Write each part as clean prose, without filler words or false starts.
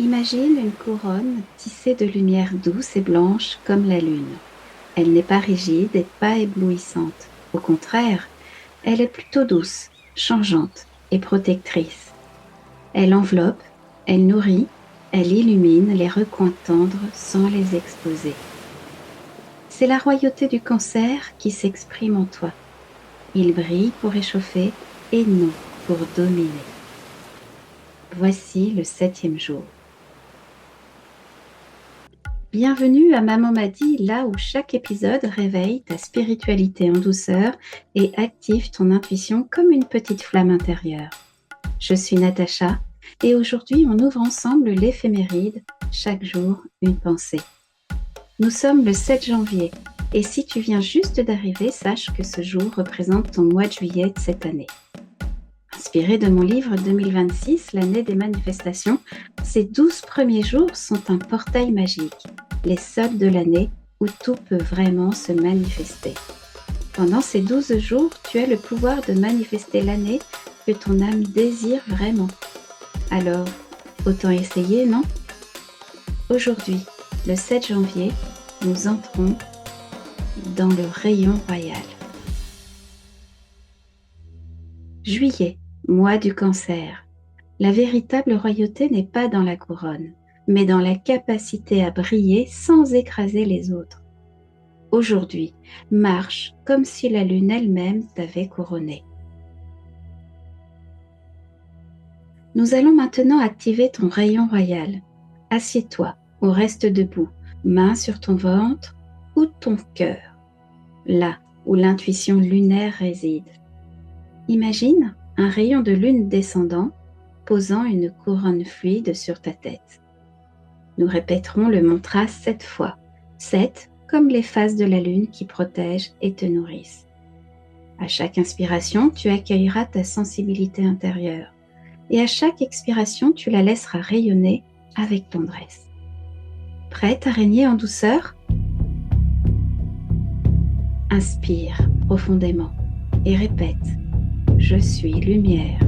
Imagine une couronne tissée de lumière douce et blanche comme la lune. Elle n'est pas rigide et pas éblouissante. Au contraire, elle est plutôt douce, changeante et protectrice. Elle enveloppe, elle nourrit, elle illumine les recoins tendres sans les exposer. C'est la royauté du cancer qui s'exprime en toi. Il brille pour réchauffer et non pour dominer. Voici le 7e jour. Bienvenue à Maman m'a dit, là où chaque épisode réveille ta spiritualité en douceur et active ton intuition comme une petite flamme intérieure. Je suis Natacha et aujourd'hui on ouvre ensemble l'éphéméride, chaque jour une pensée. Nous sommes le 7 janvier et si tu viens juste d'arriver, sache que ce jour représente ton mois de juillet de cette année. Inspiré de mon livre 2026, l'année des manifestations, ces 12 premiers jours sont un portail magique, les seuls de l'année où tout peut vraiment se manifester. Pendant ces 12 jours, tu as le pouvoir de manifester l'année que ton âme désire vraiment. Alors, autant essayer, non? Aujourd'hui, le 7 janvier, nous entrons dans le rayon royal. Juillet, mois du cancer. La véritable royauté n'est pas dans la couronne, mais dans la capacité à briller sans écraser les autres. Aujourd'hui, marche comme si la lune elle-même t'avait couronné. Nous allons maintenant activer ton rayon royal. Assieds-toi ou reste debout, main sur ton ventre ou ton cœur, là où l'intuition lunaire réside. Imagine un rayon de lune descendant, posant une couronne fluide sur ta tête. Nous répéterons le mantra 7 fois, 7 comme les phases de la lune qui protègent et te nourrissent. À chaque inspiration, tu accueilleras ta sensibilité intérieure et à chaque expiration, tu la laisseras rayonner avec tendresse. Prête à régner en douceur? Inspire profondément et répète: je suis lumière,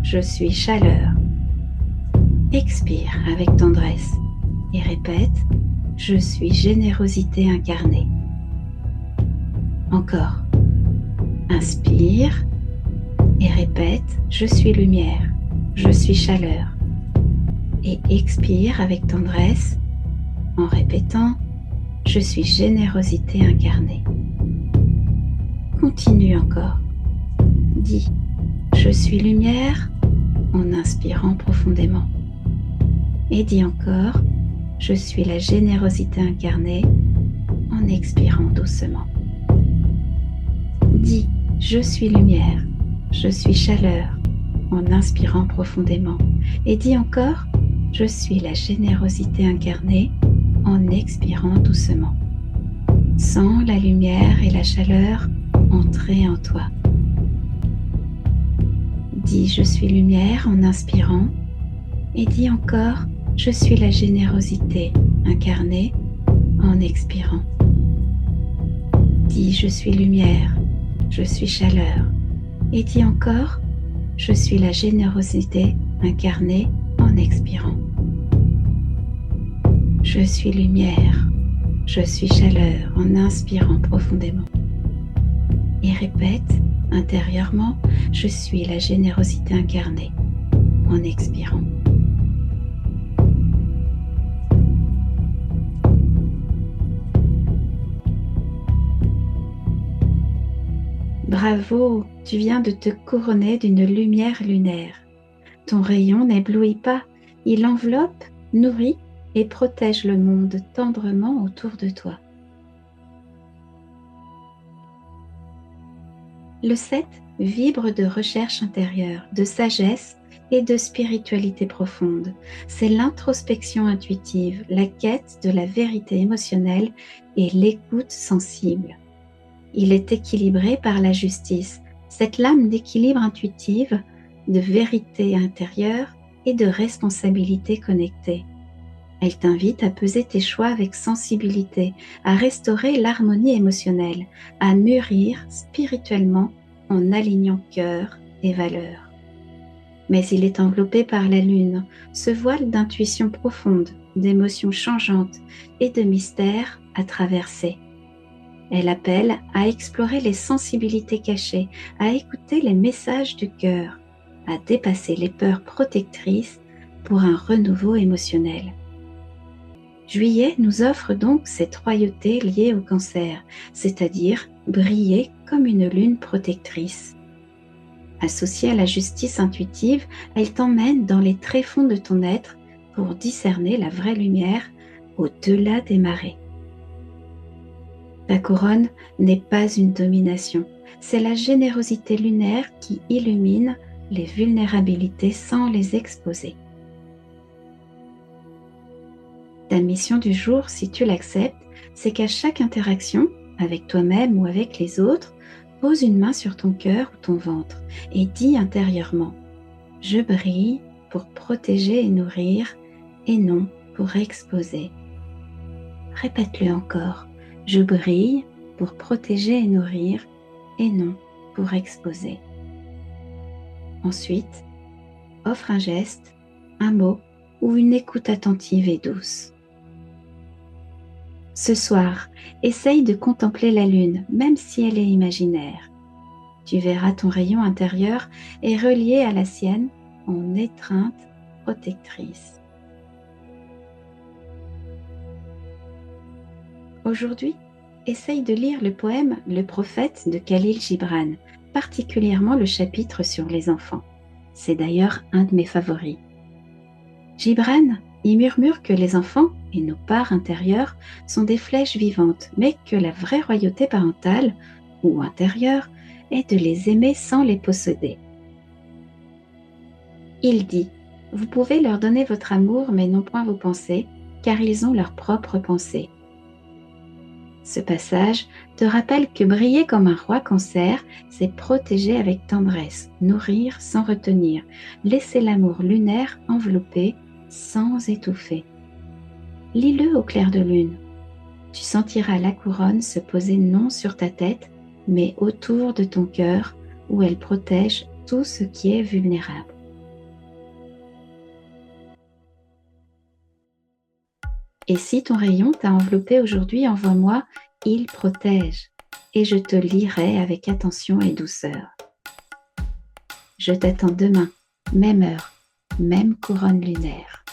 je suis chaleur. Expire avec tendresse et répète: je suis générosité incarnée. Encore. Inspire et répète: je suis lumière, je suis chaleur. Et expire avec tendresse en répétant: je suis générosité incarnée. Continue encore. Dis: je suis lumière en inspirant profondément. Et dis encore: je suis la générosité incarnée en expirant doucement. Dis: je suis lumière, je suis chaleur en inspirant profondément. Et dis encore: je suis la générosité incarnée en expirant doucement. Sens la lumière et la chaleur entrer en toi. Dis: je suis lumière en inspirant et dis encore: je suis la générosité incarnée en expirant. Dis: je suis lumière, je suis chaleur et dis encore: je suis la générosité incarnée en expirant. Je suis lumière, je suis chaleur en inspirant profondément. Et répète intérieurement: je suis la générosité incarnée en expirant. Bravo, tu viens de te couronner d'une lumière lunaire. Ton rayon n'éblouit pas, il enveloppe, nourrit et protège le monde tendrement autour de toi. Le 7 vibre de recherche intérieure, de sagesse et de spiritualité profonde. C'est l'introspection intuitive, la quête de la vérité émotionnelle et l'écoute sensible. Il est équilibré par la justice, cette lame d'équilibre intuitive, de vérité intérieure et de responsabilité connectée. Elle t'invite à peser tes choix avec sensibilité, à restaurer l'harmonie émotionnelle, à mûrir spirituellement en alignant cœur et valeurs. Mais il est enveloppé par la lune, ce voile d'intuition profonde, d'émotions changeantes et de mystères à traverser. Elle appelle à explorer les sensibilités cachées, à écouter les messages du cœur, à dépasser les peurs protectrices pour un renouveau émotionnel. Juillet nous offre donc cette royauté liée au cancer, c'est-à-dire briller comme une lune protectrice. Associée à la justice intuitive, elle t'emmène dans les tréfonds de ton être pour discerner la vraie lumière au-delà des marées. Ta couronne n'est pas une domination, c'est la générosité lunaire qui illumine les vulnérabilités sans les exposer. Ta mission du jour, si tu l'acceptes, c'est qu'à chaque interaction, avec toi-même ou avec les autres, pose une main sur ton cœur ou ton ventre et dis intérieurement « Je brille pour protéger et nourrir et non pour exposer ». Répète-le encore « Je brille pour protéger et nourrir et non pour exposer ». Ensuite, offre un geste, un mot ou une écoute attentive et douce. Ce soir, essaye de contempler la lune, même si elle est imaginaire. Tu verras ton rayon intérieur est relié à la sienne en étreinte protectrice. Aujourd'hui, essaye de lire le poème « Le prophète » de Khalil Gibran, particulièrement le chapitre sur les enfants. C'est d'ailleurs un de mes favoris. Gibran y murmure que les enfants et nos parts intérieures sont des flèches vivantes, mais que la vraie royauté parentale, ou intérieure, est de les aimer sans les posséder. Il dit « Vous pouvez leur donner votre amour, mais non point vos pensées, car ils ont leurs propres pensées. » Ce passage te rappelle que briller comme un roi cancer, c'est protéger avec tendresse, nourrir sans retenir, laisser l'amour lunaire envelopper sans étouffer. Lis-le au clair de lune. Tu sentiras la couronne se poser non sur ta tête, mais autour de ton cœur, où elle protège tout ce qui est vulnérable. Et si ton rayon t'a enveloppé aujourd'hui, envoie-moi « Il protège » et je te lirai avec attention et douceur. Je t'attends demain, même heure, même couronne lunaire.